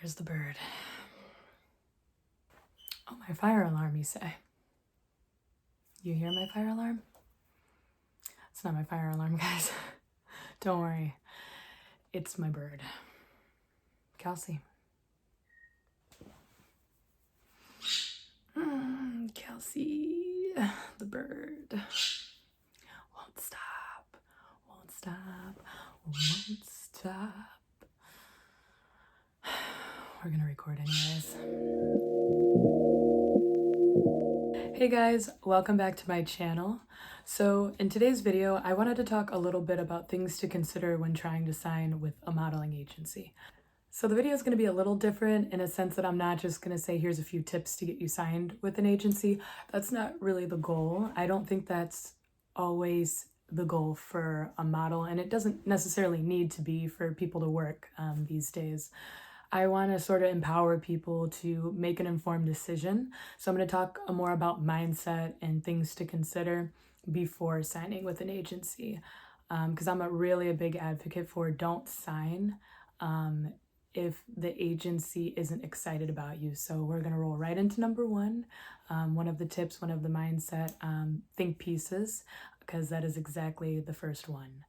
There's the bird. Oh, my fire alarm, you say? You hear my fire alarm? It's not my fire alarm, guys. Don't worry. It's my bird. Kelsey. Kelsey, the bird. Won't stop, won't stop, won't stop. We're gonna record anyways. Hey guys, welcome back to my channel. So in today's video, I wanted to talk a little bit about things to consider when trying to sign with a modeling agency. So the video is going to be a little different in a sense that I'm not just going to say, here's a few tips to get you signed with an agency. That's not really the goal. I don't think that's always the goal for a model, and it doesn't necessarily need to be for people to work these days. I want to sort of empower people to make an informed decision. So I'm going to talk more about mindset and things to consider before signing with an agency. Because I'm really a big advocate for don't sign if the agency isn't excited about you. So we're going to roll right into number one. One of the tips, one of the mindset think pieces, because that is exactly the first one.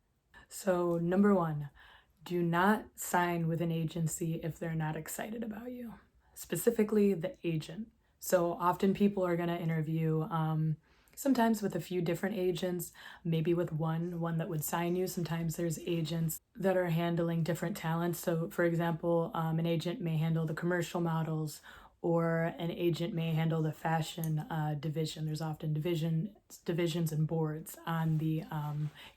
So number one, do not sign with an agency if they're not excited about you, specifically the agent. So often people are going to interview sometimes with a few different agents, maybe with one that would sign you. Sometimes there's agents that are handling different talents. So for example, an agent may handle the commercial models, or an agent may handle the fashion division. There's often divisions and boards on the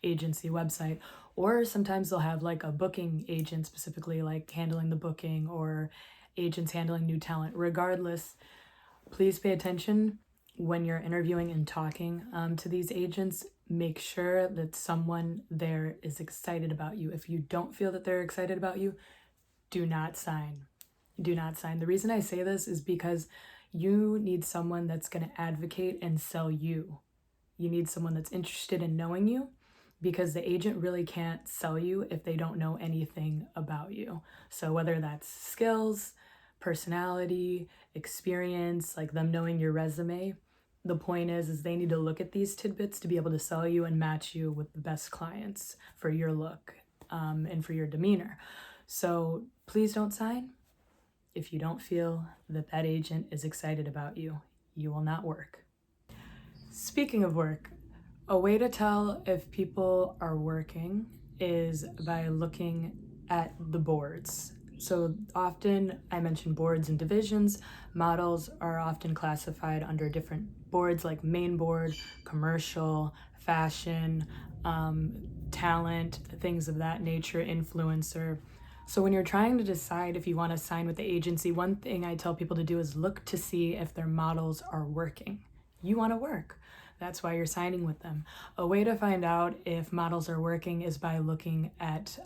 agency website. Or sometimes they'll have like a booking agent specifically like handling the booking, or agents handling new talent. Regardless, please pay attention when you're interviewing and talking to these agents. Make sure that someone there is excited about you. If you don't feel that they're excited about you, do not sign. Do not sign. The reason I say this is because you need someone that's going to advocate and sell you. You need someone that's interested in knowing you, because the agent really can't sell you if they don't know anything about you. So whether that's skills, personality, experience, like them knowing your resume, the point is they need to look at these tidbits to be able to sell you and match you with the best clients for your look and for your demeanor. So please don't sign if you don't feel that that agent is excited about you. You will not work. Speaking of work, a way to tell if people are working is by looking at the boards. So often I mention boards and divisions. Models are often classified under different boards like main board, commercial, fashion, talent, things of that nature, influencer. So when you're trying to decide if you want to sign with the agency, one thing I tell people to do is look to see if their models are working. You want to work. That's why you're signing with them. A way to find out if models are working is by looking at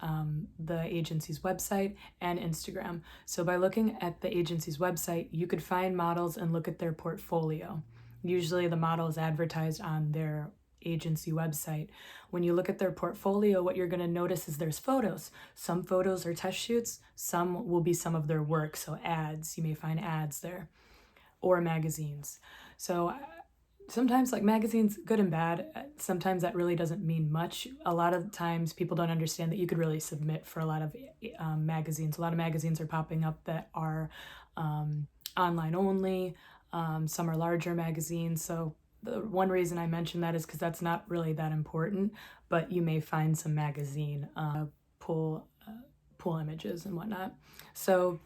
the agency's website and Instagram. So by looking at the agency's website, you could find models and look at their portfolio. Usually the model is advertised on their agency website. When you look at their portfolio, what you're going to notice is there's photos. Some photos are test shoots, some will be some of their work. So ads, you may find ads there, or magazines. So sometimes like magazines, good and bad, sometimes that really doesn't mean much. A lot of times people don't understand that you could really submit for a lot of magazines. A lot of magazines are popping up that are online only. Some are larger magazines. So the one reason I mention that is because that's not really that important, but you may find some magazine pull images and whatnot. So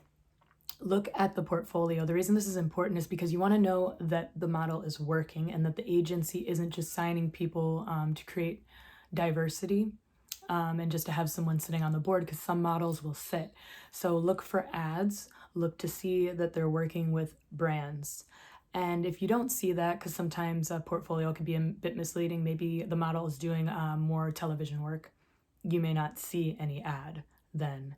look at the portfolio. The reason this is important is because you want to know that the model is working and that the agency isn't just signing people to create diversity and just to have someone sitting on the board, because some models will sit. So look for ads, look to see that they're working with brands. And if you don't see that, because sometimes a portfolio can be a bit misleading, maybe the model is doing more television work, you may not see any ad then.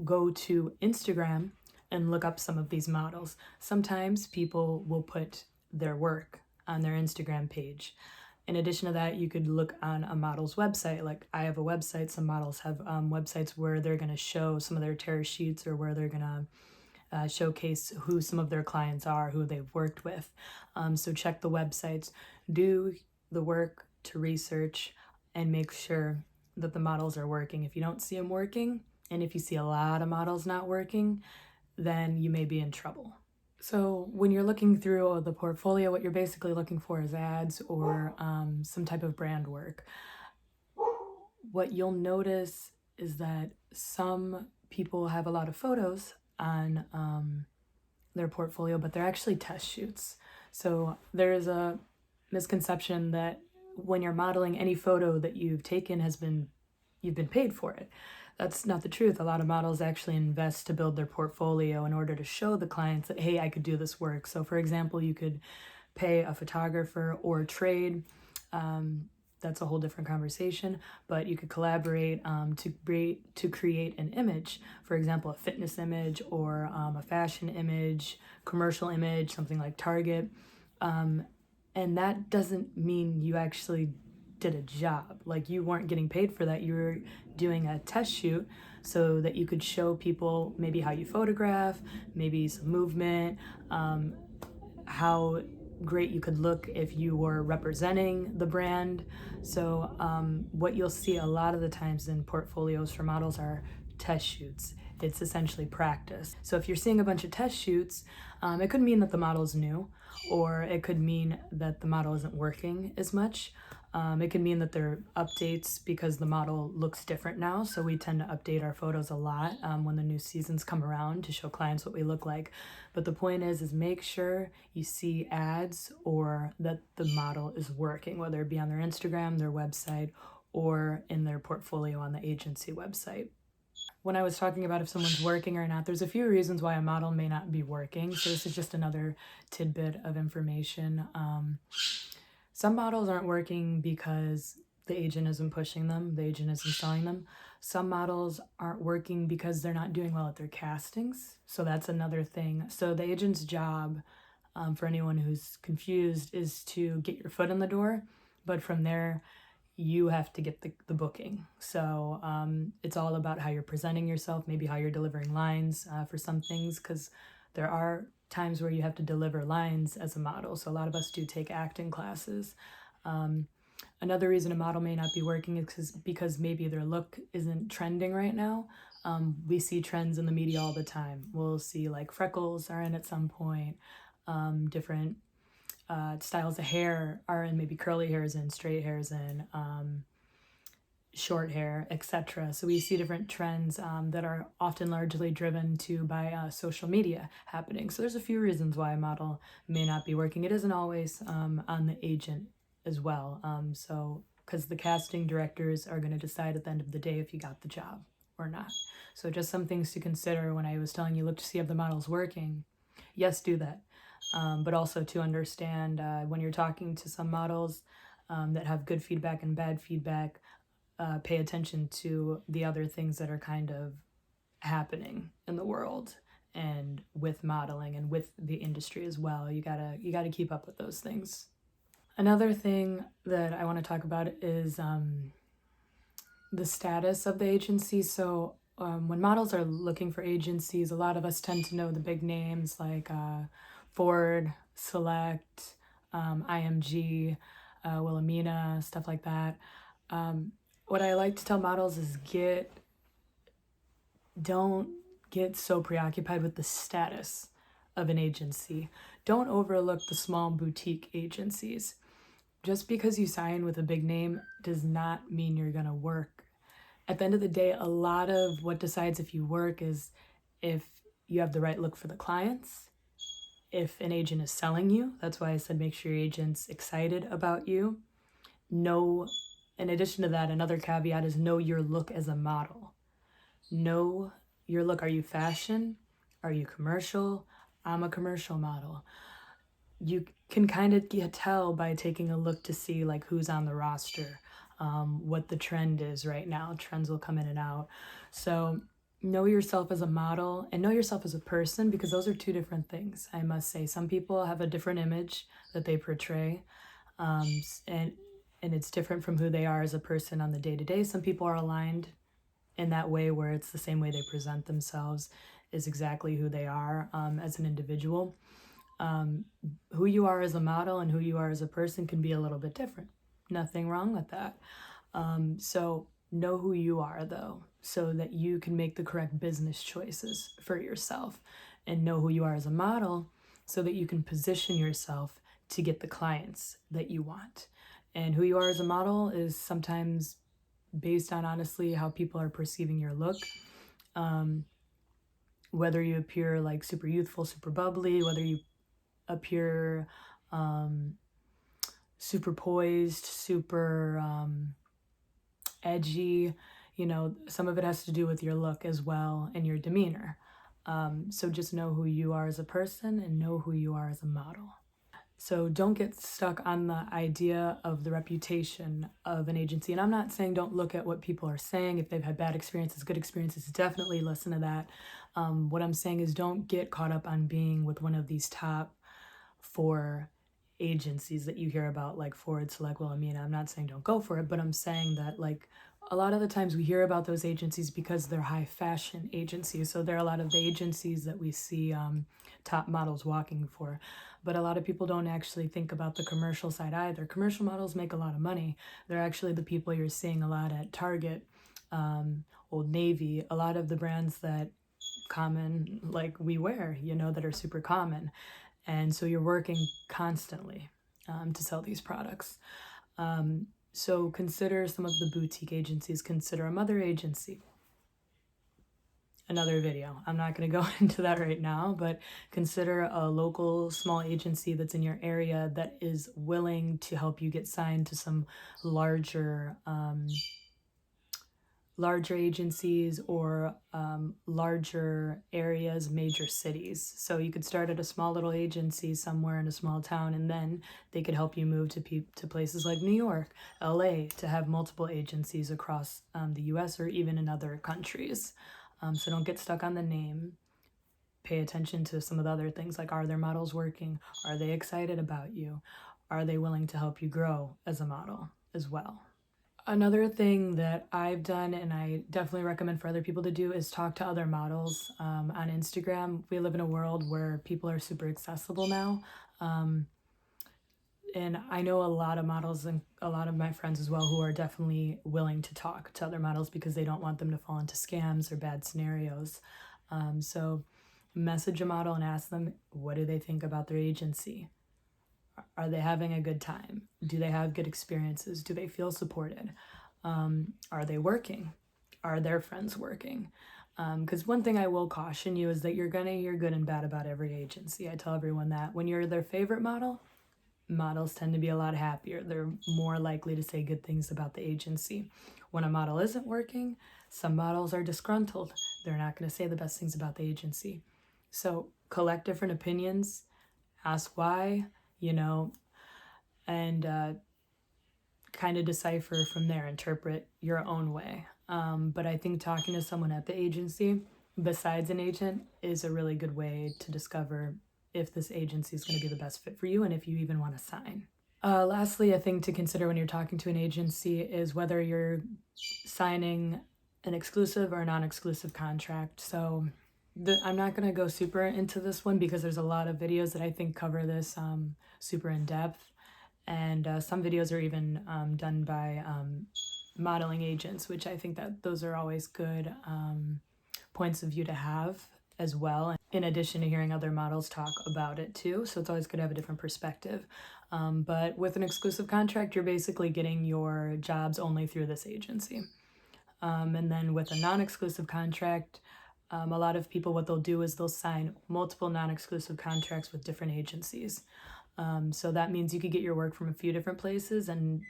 Go to Instagram and look up some of these models. Sometimes people will put their work on their Instagram page. In addition to that, you could look on a model's website. Like I have a website, some models have websites where they're going to show some of their tear sheets, or where they're going to showcase who some of their clients are, who they've worked with. So check the websites, do the work to research, and make sure that the models are working. If you don't see them working, and if you see a lot of models not working, then you may be in trouble. So when you're looking through the portfolio, what you're basically looking for is ads or some type of brand work. What you'll notice is that some people have a lot of photos on their portfolio, but they're actually test shoots. So there's a misconception that when you're modeling, any photo that you've taken you've been paid for it. That's not the truth. A lot of models actually invest to build their portfolio in order to show the clients that, hey, I could do this work. So for example, you could pay a photographer or trade. That's a whole different conversation, but you could collaborate to create an image, for example, a fitness image or a fashion image, commercial image, something like Target. And that doesn't mean you actually did a job. Like, you weren't getting paid for that. You were doing a test shoot so that you could show people maybe how you photograph, maybe some movement, how great you could look if you were representing the brand. So what you'll see a lot of the times in portfolios for models are test shoots. It's essentially practice. So if you're seeing a bunch of test shoots, it could mean that the model's new, or it could mean that the model isn't working as much. It could mean that there are updates because the model looks different now. So we tend to update our photos a lot when the new seasons come around to show clients what we look like. But the point is make sure you see ads or that the model is working, whether it be on their Instagram, their website, or in their portfolio on the agency website. When I was talking about if someone's working or not, there's a few reasons why a model may not be working. So this is just another tidbit of information. Some models aren't working because the agent isn't pushing them, the agent isn't selling them. Some models aren't working because they're not doing well at their castings. So that's another thing. So the agent's job, for anyone who's confused, is to get your foot in the door. But from there, you have to get the booking. So it's all about how you're presenting yourself, maybe how you're delivering lines for some things, because there are times where you have to deliver lines as a model. So a lot of us do take acting classes. Another reason a model may not be working is because maybe their look isn't trending right now. We see trends in the media all the time. We'll see like freckles are in at some point, different styles of hair are in, maybe curly hair is in, straight hair is in, short hair, etc. So we see different trends that are often largely driven by social media happening. So there's a few reasons why a model may not be working. It isn't always on the agent as well. So because the casting directors are going to decide at the end of the day if you got the job or not. So just some things to consider when I was telling you, look to see if the model's working. Yes, do that. But also to understand when you're talking to some models that have good feedback and bad feedback, pay attention to the other things that are kind of happening in the world and with modeling and with the industry as well. You gotta keep up with those things. Another thing that I want to talk about is the status of the agency. So when models are looking for agencies, a lot of us tend to know the big names like Ford, Select, IMG, Wilhelmina, stuff like that. What I like to tell models is don't get so preoccupied with the status of an agency. Don't overlook the small boutique agencies. Just because you sign with a big name does not mean you're gonna work. At the end of the day, a lot of what decides if you work is if you have the right look for the clients, if an agent is selling you. That's why I said make sure your agent's excited about you. In addition to that, another caveat is know your look as a model. Know your look. Are you fashion? Are you commercial? I'm a commercial model. You can kind of tell by taking a look to see like who's on the roster, what the trend is right now. Trends will come in and out. So know yourself as a model and know yourself as a person, because those are two different things. I must say, some people have a different image that they portray, and and it's different from who they are as a person on the day-to-day. Some people are aligned in that way where it's the same way they present themselves is exactly who they are as an individual. Who you are as a model and who you are as a person can be a little bit different. Nothing wrong with that. So know who you are, though, so that you can make the correct business choices for yourself, and know who you are as a model so that you can position yourself to get the clients that you want. And who you are as a model is sometimes based on, honestly, how people are perceiving your look. Whether you appear like super youthful, super bubbly, whether you appear super poised, super edgy, some of it has to do with your look as well and your demeanor. So just know who you are as a person and know who you are as a model. So don't get stuck on the idea of the reputation of an agency. And I'm not saying don't look at what people are saying. If they've had bad experiences, good experiences, definitely listen to that. What I'm saying is don't get caught up on being with one of these top 4 agencies that you hear about, like Ford, Select, Wilhelmina. I'm not saying don't go for it, but I'm saying that like a lot of the times we hear about those agencies because they're high fashion agencies. So there are a lot of the agencies that we see top models walking for. But a lot of people don't actually think about the commercial side either. Commercial models make a lot of money. They're actually the people you're seeing a lot at Target, Old Navy, a lot of the brands that common like we wear, that are super common. And so you're working constantly to sell these products. So consider some of the boutique agencies. Consider a mother agency. Another video. I'm not going to go into that right now, but consider a local small agency that's in your area that is willing to help you get signed to some larger agencies or larger areas, major cities. So you could start at a small little agency somewhere in a small town, and then they could help you move to places like New York, LA, to have multiple agencies across the US or even in other countries. So don't get stuck on the name. Pay attention to some of the other things, like, are their models working? Are they excited about you? Are they willing to help you grow as a model as well? Another thing that I've done, and I definitely recommend for other people to do, is talk to other models on Instagram. We live in a world where people are super accessible now. And I know a lot of models and a lot of my friends as well who are definitely willing to talk to other models because they don't want them to fall into scams or bad scenarios. So message a model and ask them, what do they think about their agency? Are they having a good time? Do they have good experiences? Do they feel supported? Are they working? Are their friends working? Because one thing I will caution you is that you're going to hear good and bad about every agency. I tell everyone that when you're their favorite model, models tend to be a lot happier. They're more likely to say good things about the agency. When a model isn't working, some models are disgruntled. They're not going to say the best things about the agency. So collect different opinions, ask why, and kind of decipher from there, interpret your own way. But I think talking to someone at the agency, besides an agent, is a really good way to discover if this agency is going to be the best fit for you and if you even want to sign. Lastly, a thing to consider when you're talking to an agency is whether you're signing an exclusive or non-exclusive contract. So I'm not going to go super into this one because there's a lot of videos that I think cover this super in depth. And some videos are even done by modeling agents, which I think that those are always good points of view to have as well, in addition to hearing other models talk about it too. So it's always good to have a different perspective. But with an exclusive contract, you're basically getting your jobs only through this agency. And then with a non-exclusive contract, a lot of people, what they'll do is they'll sign multiple non-exclusive contracts with different agencies. So that means you could get your work from a few different places, and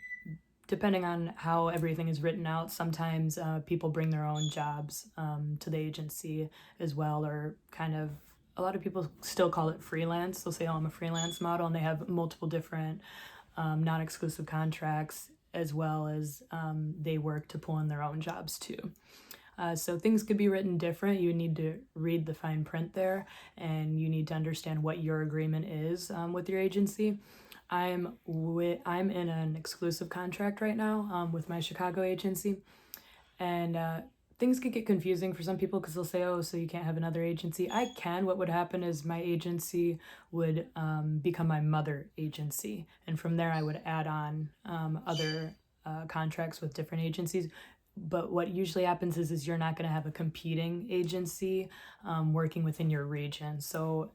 depending on how everything is written out, sometimes people bring their own jobs to the agency as well, or kind of, a lot of people still call it freelance. They'll say, oh, I'm a freelance model, and they have multiple different non-exclusive contracts, as well as they work to pull in their own jobs too. So things could be written different. You need to read the fine print there, and you need to understand what your agreement is with your agency. I'm in an exclusive contract right now with my Chicago agency, and things could get confusing for some people because they'll say, "Oh, so you can't have another agency." I can. What would happen is my agency would become my mother agency, and from there I would add on other contracts with different agencies. But what usually happens is you're not going to have a competing agency working within your region. So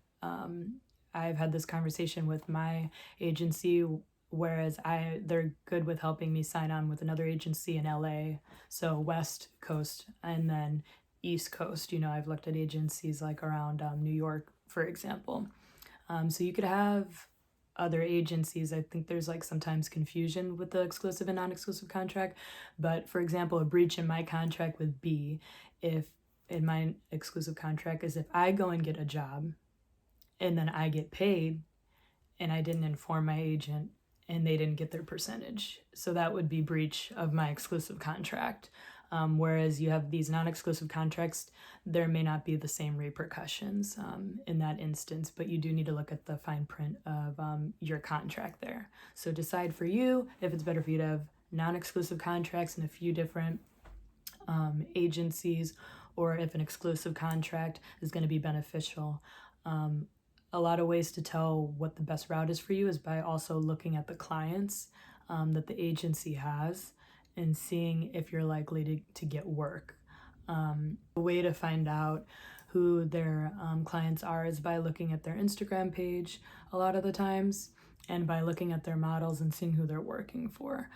I've had this conversation with my agency, whereas they're good with helping me sign on with another agency in LA, so West Coast, and then East Coast. You know, I've looked at agencies like around New York, for example. So you could have other agencies. I think there's like sometimes confusion with the exclusive and non-exclusive contract. But for example, a breach in my contract would be if in my exclusive contract is if I go and get a job and then I get paid and I didn't inform my agent and they didn't get their percentage. So that would be breach of my exclusive contract. Whereas you have these non-exclusive contracts, there may not be the same repercussions in that instance, but you do need to look at the fine print of your contract there. So decide for you if it's better for you to have non-exclusive contracts in a few different agencies, or if an exclusive contract is going to be beneficial. A lot of ways to tell what the best route is for you is by also looking at the clients that the agency has and seeing if you're likely to get work. A way to find out who their clients are is by looking at their Instagram page a lot of the times, and by looking at their models and seeing who they're working for.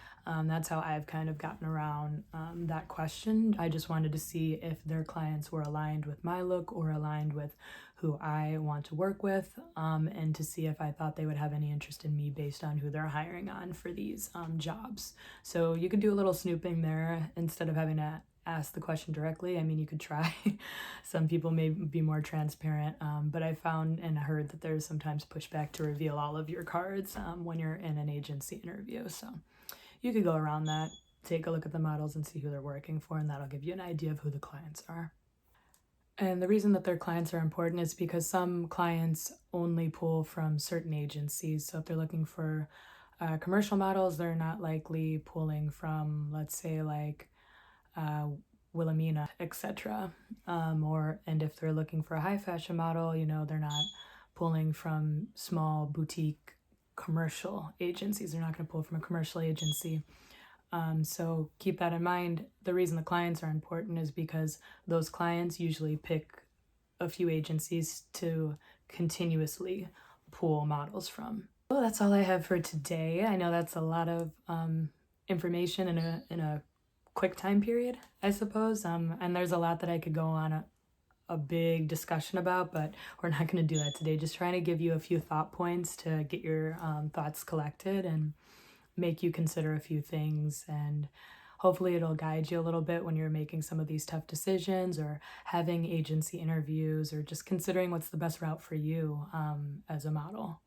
That's how I've kind of gotten around that question. I just wanted to see if their clients were aligned with my look or aligned with who I want to work with, and to see if I thought they would have any interest in me based on who they're hiring on for these jobs. So you could do a little snooping there instead of having to ask the question directly. I mean, you could try. Some people may be more transparent, but I found and heard that there's sometimes pushback to reveal all of your cards when you're in an agency interview. So you could go around that, take a look at the models and see who they're working for, and that'll give you an idea of who the clients are. And the reason that their clients are important is because some clients only pull from certain agencies. So if they're looking for commercial models, they're not likely pulling from, let's say, like Wilhelmina, etc. And if they're looking for a high fashion model, you know, they're not pulling from small boutique commercial agencies. They're not going to pull from a commercial agency. So keep that in mind. The reason the clients are important is because those clients usually pick a few agencies to continuously pull models from. Well, that's all I have for today. I know that's a lot of information in a quick time period, I suppose. And there's a lot that I could go on a big discussion about, but we're not going to do that today. Just trying to give you a few thought points to get your thoughts collected and make you consider a few things, and hopefully it'll guide you a little bit when you're making some of these tough decisions or having agency interviews or just considering what's the best route for you as a model.